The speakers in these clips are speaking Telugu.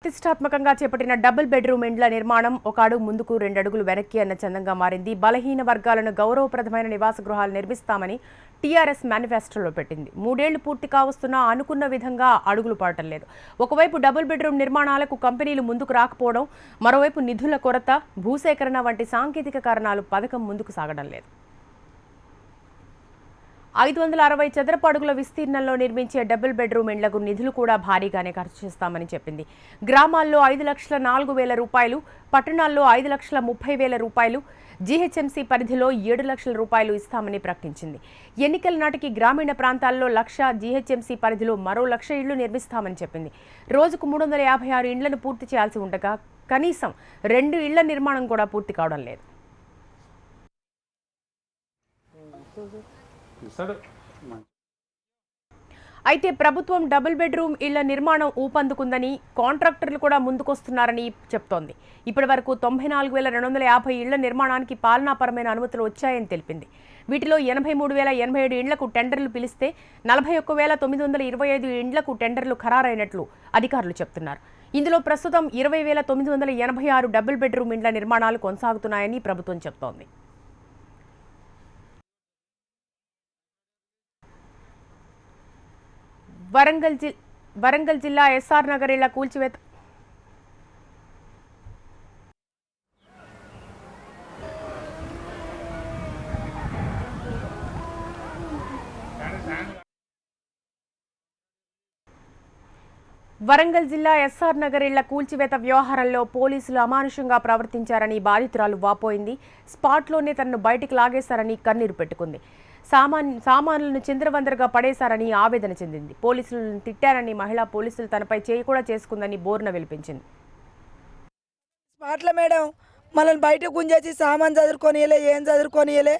ప్రతిష్టాత్మకంగా చేపట్టిన డబుల్ బెడ్రూమ్ ఇండ్ల నిర్మాణం ఒక అడుగు ముందుకు 2 అడుగులు వెనక్కి అన్న చందంగా మారింది. బలహీన వర్గాలను గౌరవప్రదమైన నివాస గృహాలు నిర్మిస్తామని టీఆర్ఎస్ మేనిఫెస్టోలో పెట్టింది. 3 ఏళ్లు పూర్తి కావస్తున్నా అనుకున్న విధంగా అడుగులు పడటం లేదు. ఒకవైపు డబుల్ బెడ్రూమ్ నిర్మాణాలకు కంపెనీలు ముందుకు రాకపోవడం, మరోవైపు నిధుల కొరత, భూసేకరణ వంటి సాంకేతిక కారణాలు పథకం ముందుకు సాగడం లేదు. 560 చదరపు అడుగుల విస్తీర్ణంలో నిర్మించే డబుల్ బెడ్రూమ్ ఇండ్లకు నిధులు కూడా భారీగానే ఖర్చు చేస్తామని చెప్పింది. గ్రామాల్లో 5,04,000 రూపాయలు, పట్టణాల్లో 5,30,000 రూపాయలు, జీహెచ్ఎంసీ పరిధిలో 7 లక్షల రూపాయలు ఇస్తామని ప్రకటించింది. ఎన్నికల నాటికి గ్రామీణ ప్రాంతాల్లో 1,00,000, జీహెచ్ఎంసీ పరిధిలో మరో 1,00,000 ఇళ్లు నిర్మిస్తామని చెప్పింది. రోజుకు 356 ఇండ్లను పూర్తి చేయాల్సి ఉండగా కనీసం 2 ఇళ్ల నిర్మాణం కూడా పూర్తి కావడం లేదు. అయితే ప్రభుత్వం డబుల్ బెడ్రూమ్ ఇళ్ల నిర్మాణం ఊపందుకుందని, కాంట్రాక్టర్లు కూడా ముందుకొస్తున్నారని చెప్తోంది. ఇప్పటి వరకు 94,250 ఇళ్ల నిర్మాణానికి పాలనాపరమైన అనుమతులు వచ్చాయని తెలిపింది. వీటిలో 83,087 ఇండ్లకు టెండర్లు పిలిస్తే 41,925 ఇండ్లకు టెండర్లు ఖరారైనట్లు అధికారులు చెప్తున్నారు. ఇందులో ప్రస్తుతం 20,986 డబుల్ బెడ్రూమ్ ఇండ్ల నిర్మాణాలు కొనసాగుతున్నాయని ప్రభుత్వం చెప్తోంది. వరంగల్ జిల్లా ఎస్ఆర్ నగర్ ఇళ్ల కూల్చివేత వ్యవహారంలో పోలీసులు అమానుషంగా ప్రవర్తించారని బాధితురాలు వాపోయింది. స్పాట్లోనే తనను బయటికి లాగేశారని కన్నీరు పెట్టుకుంది. సామాన్లను చిందరవందరగా పడేశారని ఆవేదన చెందింది. పోలీసులను తిట్టారని మహిళా పోలీసులు తనపై చేయి కూడా చేసుకుందని బోర్న వెలిపించింది. స్పాట్ల మేడం మనల్ని బయటకు గుంజేసి సామాన్ చదువుకొనియలే, ఏం చదువుకొనియలే,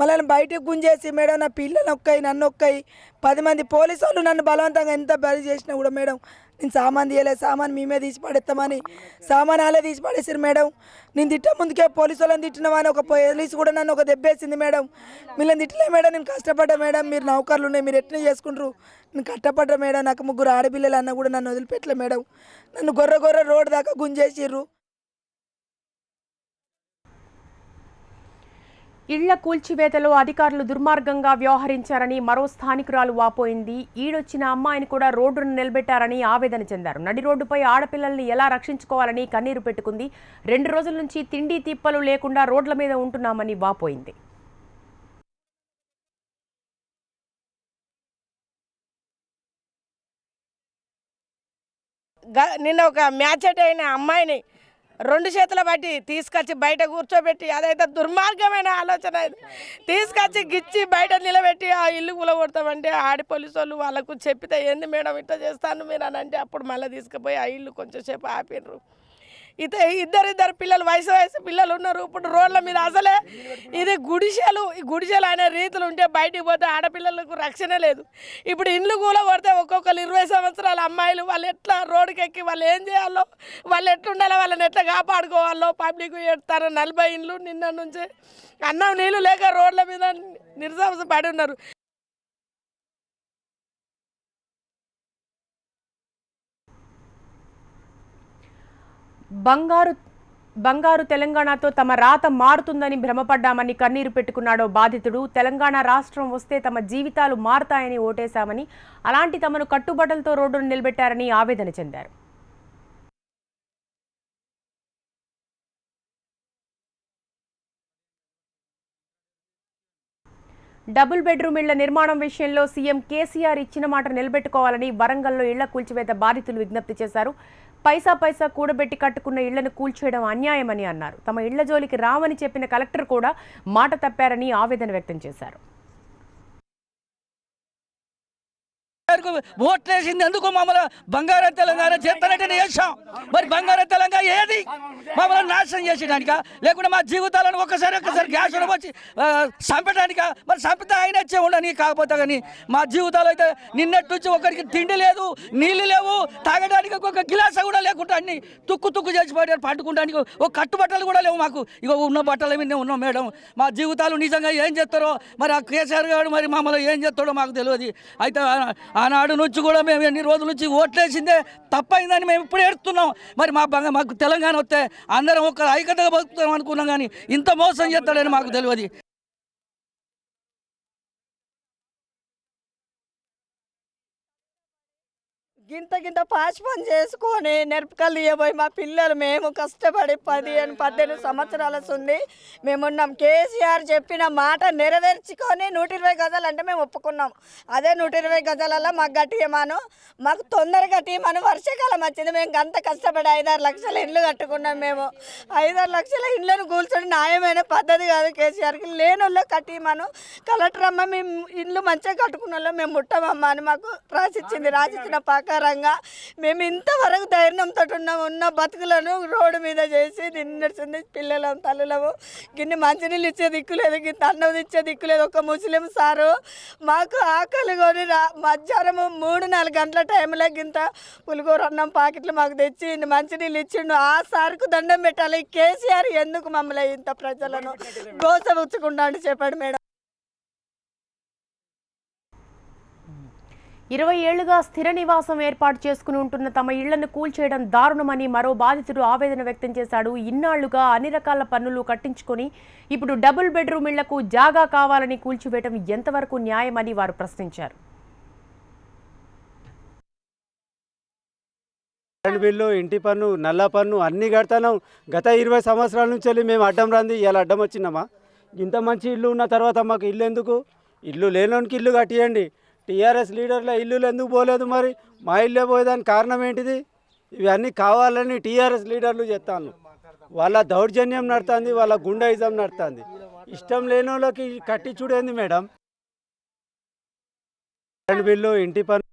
మనల్ని బయటకు గుంజేసి మేడం నా పిల్లలు ఒక్కయి, నన్ను ఒక్కయి, 10 మంది పోలీసు వాళ్ళు నన్ను బలవంతంగా ఎంత బలి చేసినా కూడా మేడం నేను సామాన్ తీయలే, సామాన్ మేమే తీసి పడేస్తామని సామాన్ వాళ్ళే తీసి పడేసారు మేడం. నేను తిట్ట ముందుకే పోలీసు వాళ్ళని తిట్టినామని ఒక పోలీసు కూడా నన్ను ఒక దెబ్బేసింది మేడం. వీళ్ళని తిట్టలే మేడం, నేను కష్టపడ్డా మేడం, మీరు నౌకర్లు ఉన్నాయి, మీరు ఎట్లా చేసుకుంటారు, నేను కష్టపడ్డా మేడం, నాకు 3 ఆడపిల్లలు అన్న కూడా నన్ను వదిలిపెట్టలే మేడం. నన్ను గొర్రె రోడ్డు దాకా గుంజేసిర్రు. ఇళ్ల కూల్చివేతలో అధికారులు దుర్మార్గంగా వ్యవహరించారని మరో స్థానికురాలు వాపోయింది. ఈడొచ్చిన అమ్మాయిని కూడా రోడ్డును నిలబెట్టారని ఆవేదన చెందారు. నడి రోడ్డుపై ఆడపిల్లల్ని ఎలా రక్షించుకోవాలని కన్నీరు పెట్టుకుంది. 2 రోజుల నుంచి తిండి తిప్పలు లేకుండా రోడ్ల మీద ఉంటున్నామని వాపోయింది. నిన్న ఒక మ్యాచ్ అయిన అమ్మాయిని 2 చేతుల బట్టి తీసుకొచ్చి బయట కూర్చోబెట్టి, అదైతే దుర్మార్గమైన ఆలోచన. తీసుకొచ్చి గిచ్చి బయట నిలబెట్టి ఆ ఇల్లు కూలగొడతామంటే ఆడి పోలీసు వాళ్ళు వాళ్ళకు చెప్పితే ఏంది మేడం ఇట్లా చేస్తాను మీరు అని అంటే అప్పుడు మళ్ళీ తీసుకుపోయి ఆ ఇల్లు కొంచెం సేపు ఆపినరు. ఇద్దరు పిల్లలు వయసు పిల్లలు ఉన్నారు. ఇప్పుడు రోడ్ల మీద అసలే ఇది గుడిసెలు అనే రీతులు ఉంటే బయటికి పోతే ఆడపిల్లలకు రక్షణ లేదు. ఇప్పుడు ఇండ్లు కూడా కొడితే ఒక్కొక్కరు 20 సంవత్సరాల అమ్మాయిలు వాళ్ళు ఎట్లా రోడ్డుకి ఎక్కి వాళ్ళు ఏం చేయాలో, వాళ్ళు ఎట్లుండాలో, వాళ్ళని ఎట్లా కాపాడుకోవాలో పబ్లిక్ ఎడతారు. 40 ఇండ్లు నిన్న నుంచి అన్నం నీళ్ళు లేక రోడ్ల మీద నిరసన పడి ఉన్నారు. బంగారు తెలంగాణతో తమ రాత మారుతుందని భ్రమపడ్డామని కన్నీరు పెట్టుకున్నాడో బాధితుడు. తెలంగాణ రాష్ట్రం వస్తే తమ జీవితాలు మారతాయని ఓటేశామని, అలాంటి తమను కట్టుబట్టలతో రోడ్డును నిలబెట్టారని ఆవేదన చెందారు. డబుల్ బెడ్రూమ్ ఇళ్ల నిర్మాణం విషయంలో సీఎం కేసీఆర్ ఇచ్చిన మాట నిలబెట్టుకోవాలని వరంగల్లో ఇళ్ల కూల్చివేత బాధితులు విజ్ఞప్తి చేశారు. పైసా కూడబెట్టి కట్టుకున్న ఇళ్లను కూల్చేయడం అన్యాయమని అన్నారు. తమ ఇళ్ల జోలికి రామని చెప్పిన కలెక్టర్ కూడా మాట తప్పారని ఆవేదన వ్యక్తం చేశారు. ఓట్లేసింది ఎందుకు? మమ్మల్ని బంగారు తెలంగాణ చేస్తానంటే చేసాం. మరి బంగారు తెలంగాణ ఏది? మమ్మల్ని నాశనం చేసేటానిక, లేకుంటే మా జీవితాలను ఒక్కసారి గ్యాస్ వచ్చి చంపడానిక? మరి చంపితే ఆయన వచ్చే ఉండని. కాకపోతే కానీ మా జీవితాలు అయితే నిన్నటి నుంచి ఒకరికి తిండి లేదు, నీళ్ళు లేవు, తాగడానికి ఒక గిలాస కూడా లేకుండా అన్ని తుక్కు చేసి పడారు. పట్టుకుంటానికి ఒక కట్టుబట్టలు కూడా లేవు మాకు. ఇక ఉన్న బట్టల మీద ఉన్నాం మేడం. మా జీవితాలు నిజంగా ఏం చేస్తారో మరి ఆ కేసీఆర్ గారు మరి మమ్మల్ని ఏం చేస్తాడో మాకు తెలియదు. అయితే ఆనాడు నుంచి కూడా మేము ఎన్ని రోజుల నుంచి ఓట్లేసిందే తప్పైందని మేము ఇప్పుడు ఏడుస్తున్నాం. మరి మాకు తెలంగాణ వస్తే అందరం ఒక ఐక్యతగా బతుకుతాం అనుకున్నాం, కానీ ఇంత మోసం చేస్తాడని మాకు తెలియదు. గింత పాచి పని చేసుకొని నెరపకలు ఇవ్వబోయి మా పిల్లలు మేము కష్టపడి 18 సంవత్సరాల ఉంది మేమున్నాం. కేసీఆర్ చెప్పిన మాట నెరవేర్చుకొని 120 గజాలు అంటే మేము ఒప్పుకున్నాం. అదే 120 గజాలలో మాకు గట్టియమాను, మాకు తొందరగా గట్టియమాను. వర్షాకాలం వచ్చింది, మేము గంత కష్టపడి 5-6 లక్షల ఇండ్లు కట్టుకున్నాం. మేము 5-6 లక్షల ఇండ్లను కూల్చొని న్యాయమైన పద్ధతి కాదు కేసీఆర్కి. లేని వాళ్ళు కట్టియమాను, కలెక్టర్ అమ్మ మేము ఇండ్లు మంచిగా కట్టుకున్న వాళ్ళు మేము ముట్టమమ్మ అని మాకు రాసిచ్చింది. రాసిచ్చిన ప్రకారంగా మేము ఇంతవరకు ధైర్యంతో ఉన్న బతుకులను రోడ్డు మీద చేసి నిన్నడుస్తుంది. పిల్లలం తల్లులము గిన్ని మంచినీళ్ళు ఇచ్చే దిక్కులేదు, గింత అన్నం ఇచ్చే దిక్కులేదు. ఒక ముస్లిం సారు మాకు ఆకలి కొని మధ్యాహ్నం 3-4 గంటల టైంలో గింత పులిగూర అన్నం ప్యాకెట్లు మాకు తెచ్చి మంచినీళ్ళు ఇచ్చిండు. ఆ సార్కు దండం పెట్టాలి. కేసీఆర్ ఎందుకు మమ్మల్ని ఇంత ప్రజలను గోసపుచ్చుకుంటా అంటే చెప్పండి మేడం. 20 ఏళ్లుగా స్థిర నివాసం ఏర్పాటు చేసుకుని ఉంటున్న తమ ఇళ్లను కూల్చేయడం దారుణమని మరో బాధితుడు ఆవేదన వ్యక్తం చేశాడు. ఇన్నాళ్లుగా అన్ని రకాల పన్నులు కట్టించుకొని ఇప్పుడు డబుల్ బెడ్రూమ్ ఇళ్లకు జాగా కావాలని కూల్చివేయడం ఎంతవరకు న్యాయమని వారు ప్రశ్నించారు. కరెంట్ బిల్లు, ఇంటి పన్ను, నల్ల పన్ను అన్నీ కడతాం. గత 20 సంవత్సరాల నుంచి వెళ్ళి మేము అడ్డం రాంది ఇలా అడ్డం వచ్చినామా? ఇంత మంచి ఇల్లు ఉన్న తర్వాత మాకు ఇల్లు ఎందుకు? ఇల్లు లేనోనికి ఇల్లు కట్టియండి. టీఆర్ఎస్ లీడర్ల ఇల్లులు ఎందుకు పోలేదు? మరి మా ఇల్లే పోయేదానికి కారణం ఏంటిది? ఇవన్నీ కావాలని టీఆర్ఎస్ లీడర్లు చెప్తాను. వాళ్ళ దౌర్జన్యం నడుతుంది, వాళ్ళ గుండాయిజం నడుతుంది. ఇష్టం లేని వాళ్ళకి కట్టి చూడేంది మేడం? కరెంట్ బిల్లు, ఇంటి పన్ను.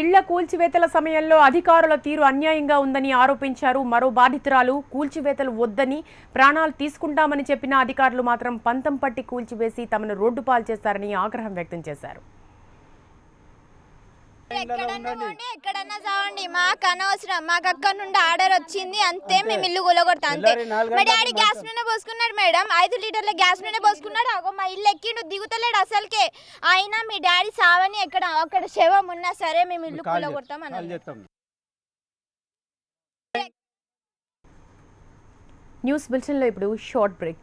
ఇళ్ల కూల్చివేతల సమయంలో అధికారుల తీరు అన్యాయంగా ఉందని ఆరోపించారు. మరో బాధితురాలు కూల్చివేతలు వద్దని ప్రాణాలు తీసుకుంటామని చెప్పిన అధికారులు మాత్రం పంతం పట్టి కూల్చివేసి తమను రోడ్డు పాలు చేశారని ఆగ్రహం వ్యక్తం చేశారు. ఎక్కడన్నా చావండి, మాకు అనవసరం. మాకు అక్కడ నుండి ఆర్డర్ వచ్చింది అంతే, మేము ఇల్లు కూలగొడతా అంతే. మా డాడీ గ్యాస్ నూనె పోసుకున్నాడు మేడం, 5 లీటర్ల గ్యాస్ నూనె పోసుకున్నాడు. అగో మా ఇల్లు ఎక్కిండు, దిగుతలేడు అసలుకే. అయినా మీ డాడీ సావని అక్కడ శవం ఉన్నా సరే మేము ఇల్లు కూలగొడతాం అన్నారు. న్యూస్ బులెటిన్లో ఇప్పుడు షార్ట్ బ్రేక్.